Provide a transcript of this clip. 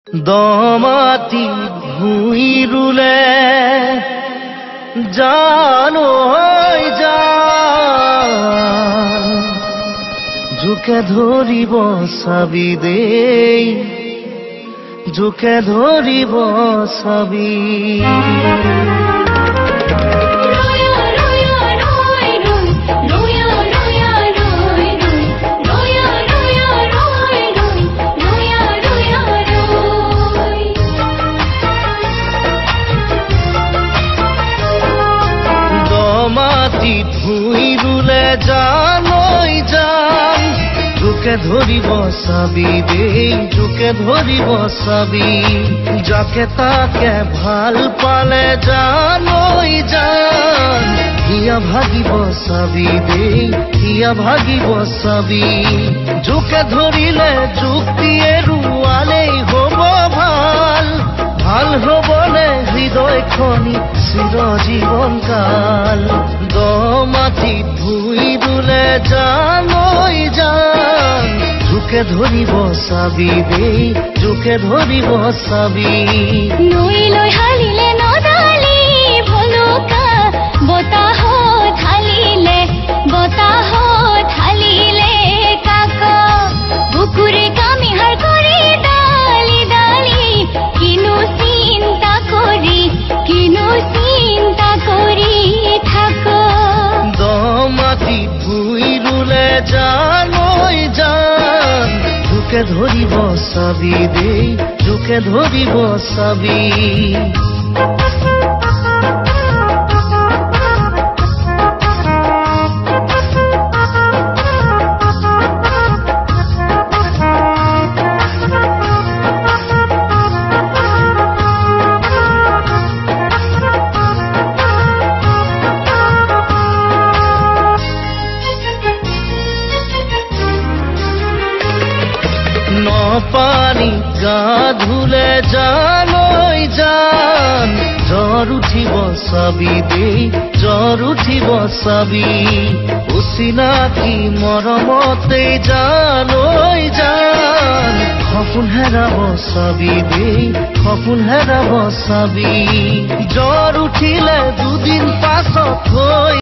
দমাতি ভুই ৰুলে জানো হৈ যায় জোকে ধৰিব চাবি দেই জোকে ধৰিব চাবি মাটিত ভুই ৰুলে জানৈ যাম জোকে ধৰিব চাবি দেই জোকে ধৰিব চাবি যাকে তাকে ভাল পালে জানৈ যাম হিয়া ভাগিব চাবি দেই হিয়া ভাগিব চাবি জোকে ধৰিলে যুক্তিয়ে ৰুৱালেই হ'ব ভাল ভাল হ'বনে হৃদয়খনি চিৰ জীৱন কাল দমাটিত ভুই ৰুলে জানৈ যাম জোকে ধৰিব চাবি দেই জোকে ধৰিব চাবি নৈ লৈ হালিলে নদালি ভলুকা বতাহত হালিলে কাক বুকুৰে কামিহাৰ কৰি ডালি ডালি কিনো চিন্তা কৰি থাক দমাটিত ভুই ৰুলে জানৈ যাম জোকে ধৰিব চাবি দেই জোকে ধৰিব চাবি পানী গা ধুলে জানৈ যাম জ্বৰ উঠিব চাবি দেই জ্বৰ উঠিব চাবি অচিনাকি মৰমতে জানৈ যাম সপোন হেৰাব চাবি দেই সপোন হেৰাব চাবি জ্বৰ উঠিলে দুদিন পাছত হৈ